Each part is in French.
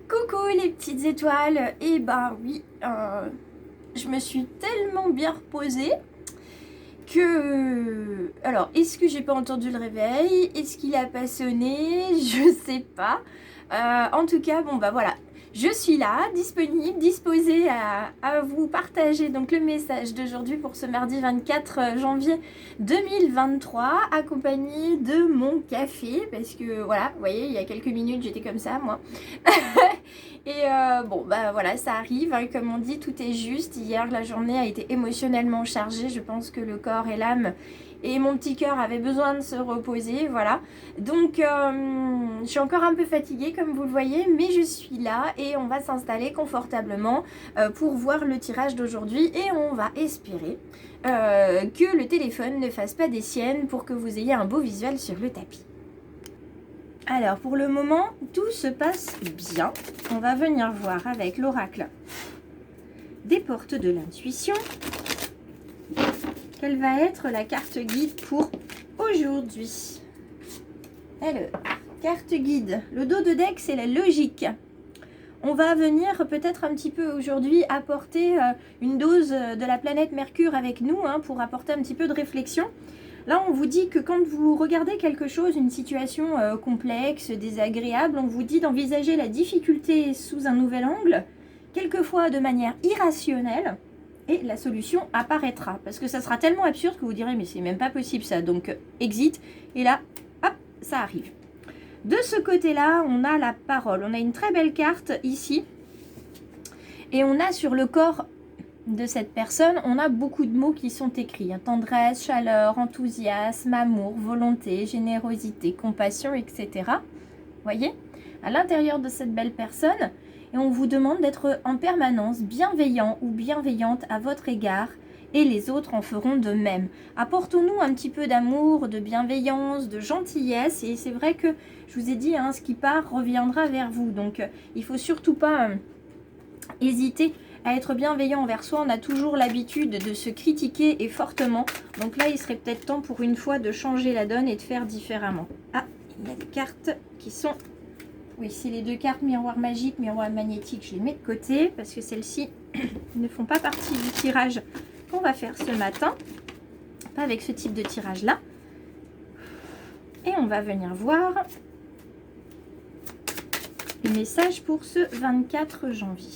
Coucou les petites étoiles. Et ben oui, je me suis tellement bien reposée que... Alors, est-ce que j'ai pas entendu le réveil? Est-ce qu'il a pas sonné? Je sais pas. En tout cas, bon bah voilà. Je suis là, disponible, disposée à vous partager donc le message d'aujourd'hui pour ce mardi 24 janvier 2023, accompagné de mon café, parce que voilà, vous voyez, il y a quelques minutes j'étais comme ça moi. Et bon bah voilà, ça arrive, hein, comme on dit, tout est juste. Hier la journée a été émotionnellement chargée, je pense que le corps et l'âme et mon petit cœur avaient besoin de se reposer, voilà. Donc je suis encore un peu fatiguée comme vous le voyez, mais je suis là et on va s'installer confortablement pour voir le tirage d'aujourd'hui, et on va espérer que le téléphone ne fasse pas des siennes pour que vous ayez un beau visuel sur le tapis. Alors pour le moment, tout se passe bien. On va venir voir avec l'oracle des portes de l'intuition quelle va être la carte guide pour aujourd'hui. Alors, carte guide. Le dos de deck, c'est la logique. On va venir peut-être un petit peu aujourd'hui apporter une dose de la planète Mercure avec nous, hein, pour apporter un petit peu de réflexion. Là, on vous dit que quand vous regardez quelque chose, une situation complexe, désagréable, on vous dit d'envisager la difficulté sous un nouvel angle, quelquefois de manière irrationnelle, et la solution apparaîtra. Parce que ça sera tellement absurde que vous direz, mais c'est même pas possible ça. Donc, exit. Et là, hop, ça arrive. De ce côté-là, on a la parole. On a une très belle carte ici. Et on a sur le corps de cette personne, on a beaucoup de mots qui sont écrits. Tendresse, chaleur, enthousiasme, amour, volonté, générosité, compassion, etc. Voyez, à l'intérieur de cette belle personne, et on vous demande d'être en permanence bienveillant ou bienveillante à votre égard, et les autres en feront de même. Apportons-nous un petit peu d'amour, de bienveillance, de gentillesse, et c'est vrai que je vous ai dit, hein, ce qui part reviendra vers vous. Donc il faut surtout pas hésiter à être bienveillant envers soi. On a toujours l'habitude de se critiquer, et fortement. Donc là, il serait peut-être temps pour une fois de changer la donne et de faire différemment. Ah, il y a des cartes qui sont... Oui, c'est les deux cartes miroir magique, miroir magnétique. Je les mets de côté parce que celles-ci ne font pas partie du tirage qu'on va faire ce matin. Pas avec ce type de tirage-là. Et on va venir voir le message pour ce 24 janvier.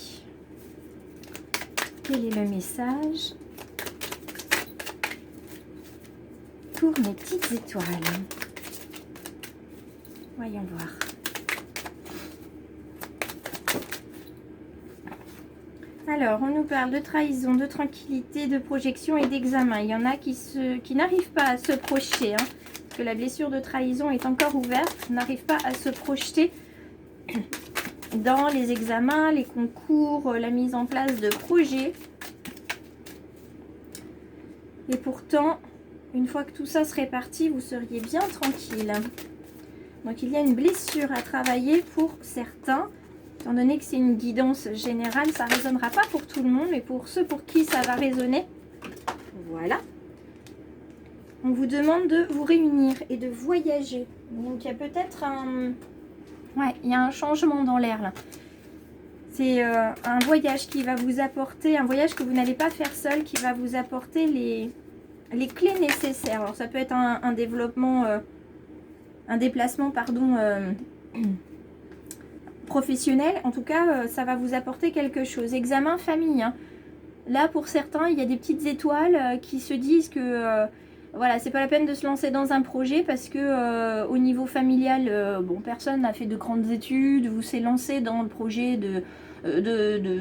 Quel est le message pour mes petites étoiles? Voyons voir. Alors, on nous parle de trahison, de tranquillité, de projection et d'examen. Il y en a qui n'arrivent pas à se projeter, hein, parce que la blessure de trahison est encore ouverte, n'arrivent pas à se projeter dans les examens, les concours, la mise en place de projets. Et pourtant, une fois que tout ça serait parti, vous seriez bien tranquille. Donc il y a une blessure à travailler pour certains. Étant donné que c'est une guidance générale, ça ne résonnera pas pour tout le monde, mais pour ceux pour qui ça va résonner, voilà. On vous demande de vous réunir et de voyager. Donc il y a peut-être un... Ouais, il y a un changement dans l'air là. C'est un voyage qui va vous apporter, un voyage que vous n'allez pas faire seul, qui va vous apporter les clés nécessaires. Alors ça peut être un développement, un déplacement, pardon, professionnel. En tout cas, ça va vous apporter quelque chose. Examen famille, hein. Là, pour certains, il y a des petites étoiles qui se disent que... voilà, c'est pas la peine de se lancer dans un projet parce que au niveau familial, bon, personne n'a fait de grandes études, vous s'est lancé dans le projet de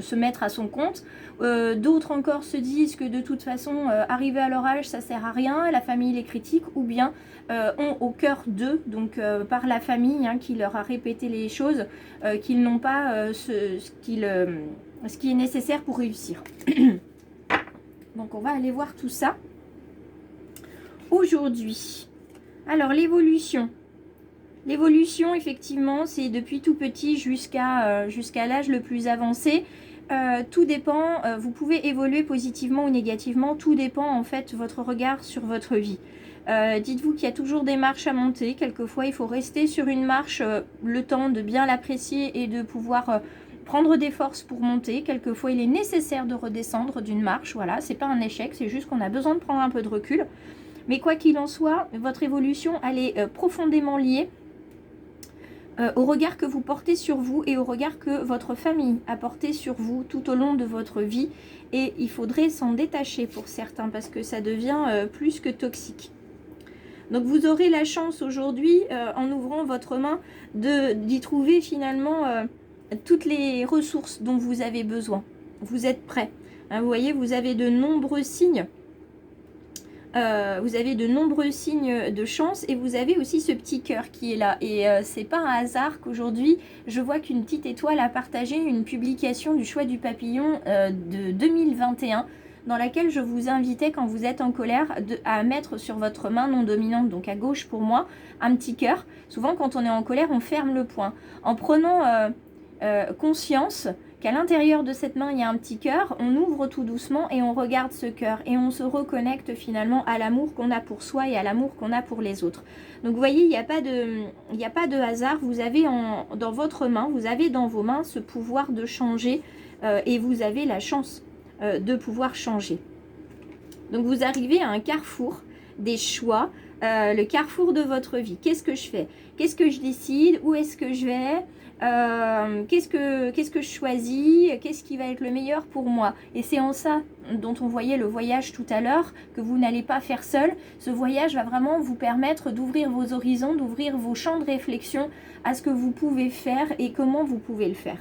se mettre à son compte. D'autres encore se disent que de toute façon, arrivé à leur âge, ça sert à rien, la famille les critique, ou bien ont au cœur d'eux, donc par la famille, hein, qui leur a répété les choses, qu'ils n'ont pas ce qui est nécessaire pour réussir. Donc on va aller voir tout ça aujourd'hui. Alors l'évolution. L'évolution, effectivement, c'est depuis tout petit jusqu'à l'âge le plus avancé. Tout dépend, vous pouvez évoluer positivement ou négativement, tout dépend en fait de votre regard sur votre vie. Dites-vous qu'il y a toujours des marches à monter. Quelquefois, il faut rester sur une marche le temps de bien l'apprécier et de pouvoir prendre des forces pour monter. Quelquefois, il est nécessaire de redescendre d'une marche. Voilà, c'est pas un échec, c'est juste qu'on a besoin de prendre un peu de recul. Mais quoi qu'il en soit, votre évolution, elle est profondément liée au regard que vous portez sur vous et au regard que votre famille a porté sur vous tout au long de votre vie. Et il faudrait s'en détacher pour certains parce que ça devient plus que toxique. Donc vous aurez la chance aujourd'hui, en ouvrant votre main, d'y trouver finalement toutes les ressources dont vous avez besoin. Vous êtes prêts. Hein, vous voyez, vous avez de nombreux signes. Vous avez de nombreux signes de chance et vous avez aussi ce petit cœur qui est là. Et c'est pas un hasard qu'aujourd'hui, je vois qu'une petite étoile a partagé une publication du choix du papillon de 2021 dans laquelle je vous invitais, quand vous êtes en colère, à mettre sur votre main non dominante, donc à gauche pour moi, un petit cœur. Souvent, quand on est en colère, on ferme le poing. En prenant conscience qu'à l'intérieur de cette main, il y a un petit cœur, on ouvre tout doucement et on regarde ce cœur. Et on se reconnecte finalement à l'amour qu'on a pour soi et à l'amour qu'on a pour les autres. Donc vous voyez, il n'y a pas de hasard. Vous avez dans votre main, vous avez dans vos mains ce pouvoir de changer et vous avez la chance de pouvoir changer. Donc vous arrivez à un carrefour des choix, le carrefour de votre vie. Qu'est-ce que je fais? Qu'est-ce que je décide? Où est-ce que je vais? Qu'est-ce que je choisis? Qu'est-ce qui va être le meilleur pour moi? Et c'est en ça dont on voyait le voyage tout à l'heure, que vous n'allez pas faire seul. Ce voyage va vraiment vous permettre d'ouvrir vos horizons, d'ouvrir vos champs de réflexion à ce que vous pouvez faire et comment vous pouvez le faire.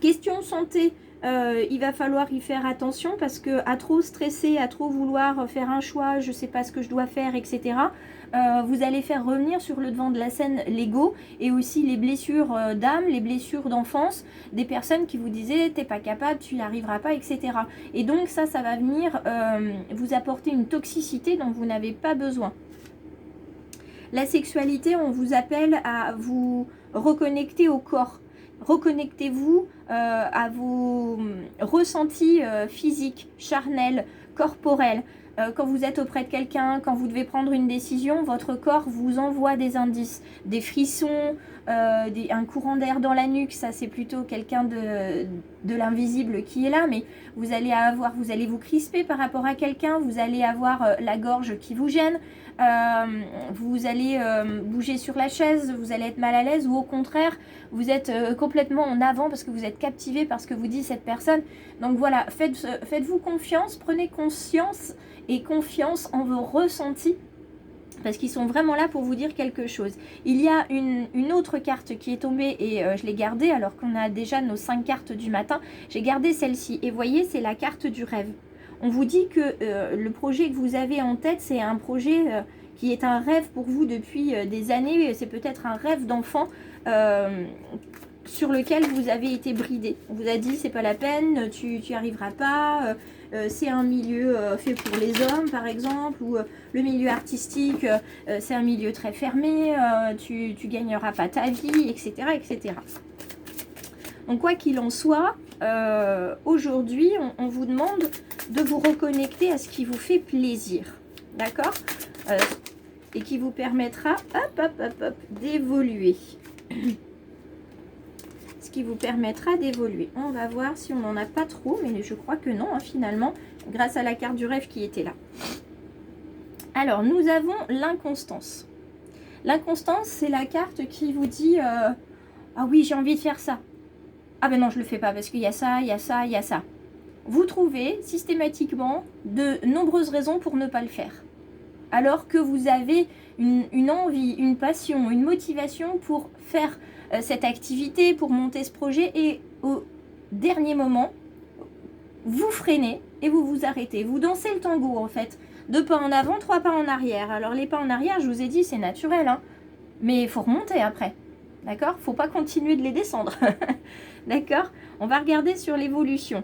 Question santé. Il va falloir y faire attention parce que à trop stresser, à trop vouloir faire un choix, je sais pas ce que je dois faire, etc. Vous allez faire revenir sur le devant de la scène l'ego et aussi les blessures d'âme, les blessures d'enfance, des personnes qui vous disaient t'es pas capable, tu n'y arriveras pas, etc. Et donc ça va venir vous apporter une toxicité dont vous n'avez pas besoin. La sexualité, on vous appelle à vous reconnecter au corps. Reconnectez-vous à vos ressentis physiques, charnels, corporels. Quand vous êtes auprès de quelqu'un, quand vous devez prendre une décision, votre corps vous envoie des indices, des frissons, un courant d'air dans la nuque. Ça, c'est plutôt quelqu'un de l'invisible qui est là, mais vous allez vous crisper par rapport à quelqu'un, vous allez avoir la gorge qui vous gêne, vous allez bouger sur la chaise, vous allez être mal à l'aise, ou au contraire, vous êtes complètement en avant parce que vous êtes captivé par ce que vous dit cette personne. Donc voilà, faites-vous confiance, prenez conscience et confiance en vos ressentis, parce qu'ils sont vraiment là pour vous dire quelque chose. Il y a une autre carte qui est tombée et je l'ai gardée alors qu'on a déjà nos 5 cartes du matin. J'ai gardé celle-ci et voyez, c'est la carte du rêve. On vous dit que le projet que vous avez en tête, c'est un projet qui est un rêve pour vous depuis des années. C'est peut-être un rêve d'enfant sur lequel vous avez été bridé. On vous a dit c'est pas la peine, tu n'y arriveras pas, c'est un milieu fait pour les hommes par exemple, ou le milieu artistique c'est un milieu très fermé, tu gagneras pas ta vie, etc. etc. Donc quoi qu'il en soit, aujourd'hui on vous demande de vous reconnecter à ce qui vous fait plaisir, d'accord, et qui vous permettra d'évoluer. Ce qui vous permettra d'évoluer. On va voir si on n'en a pas trop, mais je crois que non, hein, finalement, grâce à la carte du rêve qui était là. Alors, nous avons l'inconstance. L'inconstance, c'est la carte qui vous dit ah oui, j'ai envie de faire ça. Ah ben non, je le fais pas parce qu'il y a ça, il y a ça, il y a ça. Vous trouvez systématiquement de nombreuses raisons pour ne pas le faire. Alors que vous avez une envie, une passion, une motivation pour faire cette activité, pour monter ce projet, et au dernier moment, vous freinez et vous vous arrêtez. Vous dansez le tango en fait. 2 pas en avant, 3 pas en arrière. Alors les pas en arrière, je vous ai dit, c'est naturel, hein, mais il faut remonter après. D'accord? Faut pas continuer de les descendre. D'accord? On va regarder sur l'évolution.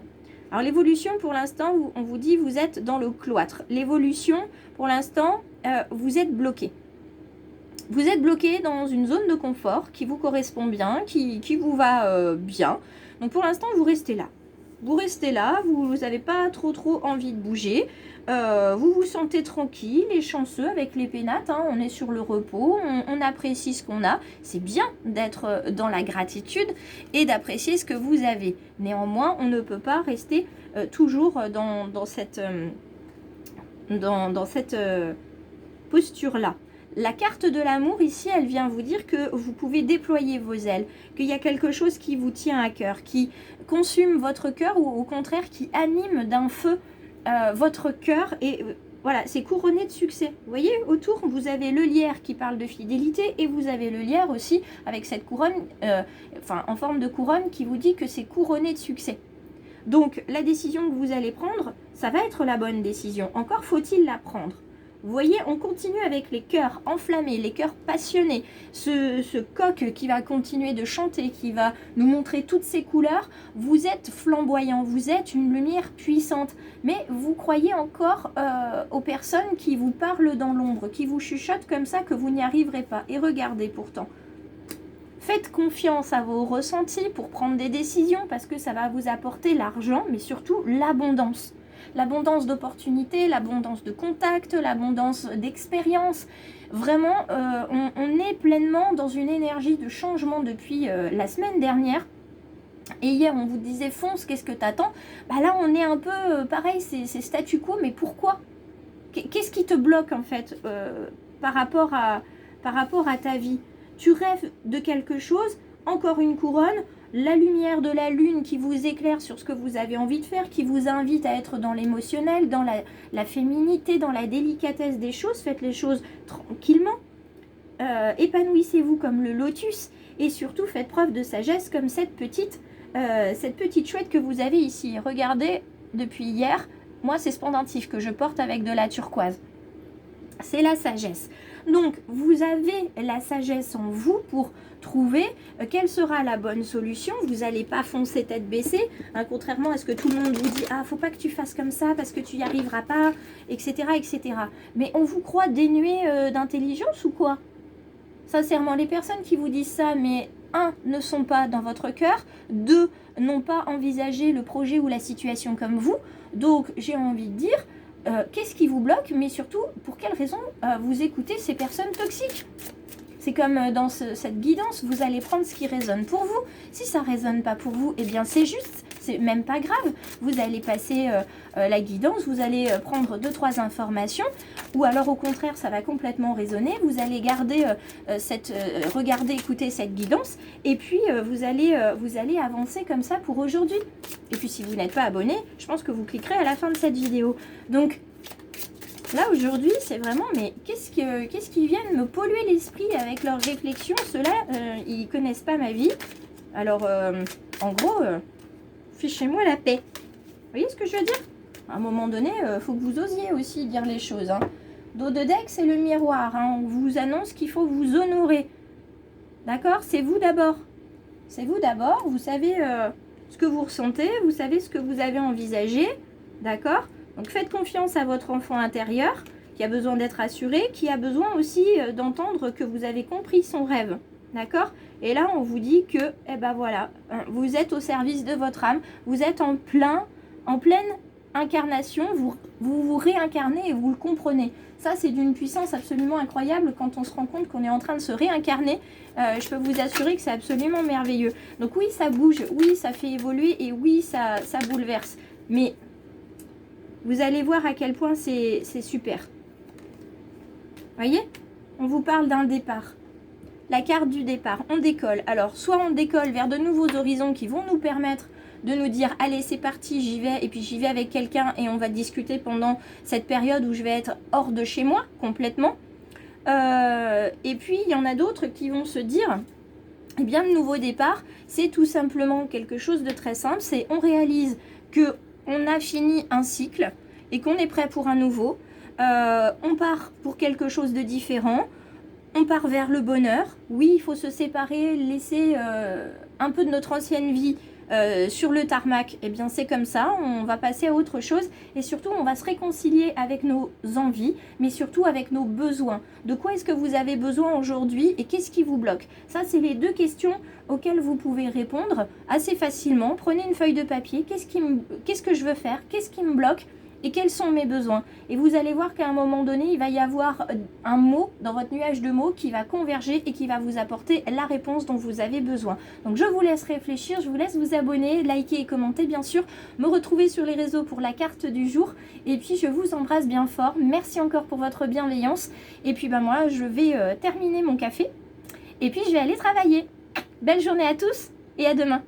Alors l'évolution, pour l'instant, on vous dit vous êtes dans le cloître. L'évolution, pour l'instant, vous êtes bloqué. Vous êtes bloqué dans une zone de confort qui vous correspond bien, qui vous va bien. Donc pour l'instant, vous restez là. Vous restez là, vous n'avez pas trop envie de bouger. Vous vous sentez tranquille et chanceux avec les pénates, hein, on est sur le repos, on apprécie ce qu'on a. C'est bien d'être dans la gratitude et d'apprécier ce que vous avez. Néanmoins, on ne peut pas rester toujours dans cette posture-là. La carte de l'amour ici, elle vient vous dire que vous pouvez déployer vos ailes, qu'il y a quelque chose qui vous tient à cœur, qui consume votre cœur ou au contraire qui anime d'un feu votre cœur et voilà, c'est couronné de succès. Vous voyez, autour, vous avez le lierre qui parle de fidélité et vous avez le lierre aussi avec cette couronne, en forme de couronne qui vous dit que c'est couronné de succès. Donc, la décision que vous allez prendre, ça va être la bonne décision. Encore faut-il la prendre. Vous voyez, on continue avec les cœurs enflammés, les cœurs passionnés. Ce coq qui va continuer de chanter, qui va nous montrer toutes ses couleurs. Vous êtes flamboyant, vous êtes une lumière puissante. Mais vous croyez encore aux personnes qui vous parlent dans l'ombre, qui vous chuchotent comme ça que vous n'y arriverez pas. Et regardez pourtant. Faites confiance à vos ressentis pour prendre des décisions parce que ça va vous apporter l'argent, mais surtout l'abondance. L'abondance d'opportunités, l'abondance de contacts, l'abondance d'expérience. Vraiment, on est pleinement dans une énergie de changement depuis la semaine dernière. Et hier, on vous disait fonce, qu'est-ce que t'attends? Bah là, on est un peu pareil, c'est statu quo, mais pourquoi? Qu'est-ce qui te bloque en fait par rapport à ta vie? Tu rêves de quelque chose, encore une couronne, la lumière de la lune qui vous éclaire sur ce que vous avez envie de faire, qui vous invite à être dans l'émotionnel, dans la féminité, dans la délicatesse des choses. Faites les choses tranquillement. Épanouissez-vous comme le lotus et surtout faites preuve de sagesse comme cette petite chouette que vous avez ici. Regardez, depuis hier, moi c'est ce pendentif que je porte avec de la turquoise. C'est la sagesse. Donc, vous avez la sagesse en vous pour trouver quelle sera la bonne solution. Vous n'allez pas foncer tête baissée, hein, contrairement à ce que tout le monde vous dit. Ah, faut pas que tu fasses comme ça parce que tu n'y arriveras pas, etc., etc. Mais on vous croit dénué d'intelligence ou quoi? Sincèrement, les personnes qui vous disent ça, mais ne sont pas dans votre cœur, 2, n'ont pas envisagé le projet ou la situation comme vous. Donc, j'ai envie de dire... qu'est-ce qui vous bloque, mais surtout, pour quelles raisons vous écoutez ces personnes toxiques? C'est comme dans cette guidance, vous allez prendre ce qui résonne pour vous. Si ça ne résonne pas pour vous, eh bien c'est juste, c'est même pas grave. Vous allez passer la guidance, vous allez prendre 2-3 informations, ou alors au contraire, ça va complètement résonner. Vous allez garder regarder, écouter cette guidance, et puis vous allez avancer comme ça pour aujourd'hui. Et puis si vous n'êtes pas abonné, je pense que vous cliquerez à la fin de cette vidéo. Donc là aujourd'hui c'est vraiment, mais qu'est-ce qu'ils viennent me polluer l'esprit avec leurs réflexions? Ceux-là, ils connaissent pas ma vie. Alors en gros, fichez-moi la paix. Vous voyez ce que je veux dire? À un moment donné, faut que vous osiez aussi dire les choses, hein. Dos de deck, c'est le miroir, hein. On vous annonce qu'il faut vous honorer. D'accord? C'est vous d'abord. C'est vous d'abord, vous savez ce que vous ressentez, vous savez ce que vous avez envisagé. D'accord? Donc faites confiance à votre enfant intérieur qui a besoin d'être assuré, qui a besoin aussi d'entendre que vous avez compris son rêve. D'accord? Et là, on vous dit que, eh ben voilà, vous êtes au service de votre âme, vous êtes en pleine incarnation, vous réincarnez et vous le comprenez. Ça, c'est d'une puissance absolument incroyable quand on se rend compte qu'on est en train de se réincarner. Je peux vous assurer que c'est absolument merveilleux. Donc oui, ça bouge, oui, ça fait évoluer et oui, ça bouleverse. Mais vous allez voir à quel point c'est super. Voyez? On vous parle d'un départ. La carte du départ, on décolle. Alors, soit on décolle vers de nouveaux horizons qui vont nous permettre de nous dire, allez, c'est parti, j'y vais. Et puis, j'y vais avec quelqu'un et on va discuter pendant cette période où je vais être hors de chez moi, complètement. Et puis, il y en a d'autres qui vont se dire, eh bien, le nouveau départ, c'est tout simplement quelque chose de très simple. C'est on réalise qu'on a fini un cycle et qu'on est prêt pour un nouveau. On part pour quelque chose de différent. On part vers le bonheur. Oui, il faut se séparer, laisser un peu de notre ancienne vie sur le tarmac, eh bien c'est comme ça, on va passer à autre chose et surtout on va se réconcilier avec nos envies, mais surtout avec nos besoins. De quoi est-ce que vous avez besoin aujourd'hui et qu'est-ce qui vous bloque? Ça, c'est les deux questions auxquelles vous pouvez répondre assez facilement. Prenez une feuille de papier, qu'est-ce que je veux faire, qu'est-ce qui me bloque et quels sont mes besoins. Et vous allez voir qu'à un moment donné, il va y avoir un mot dans votre nuage de mots qui va converger et qui va vous apporter la réponse dont vous avez besoin. Donc je vous laisse réfléchir, je vous laisse vous abonner, liker et commenter bien sûr, me retrouver sur les réseaux pour la carte du jour. Et puis je vous embrasse bien fort. Merci encore pour votre bienveillance. Et puis moi, je vais terminer mon café et puis je vais aller travailler. Belle journée à tous et à demain.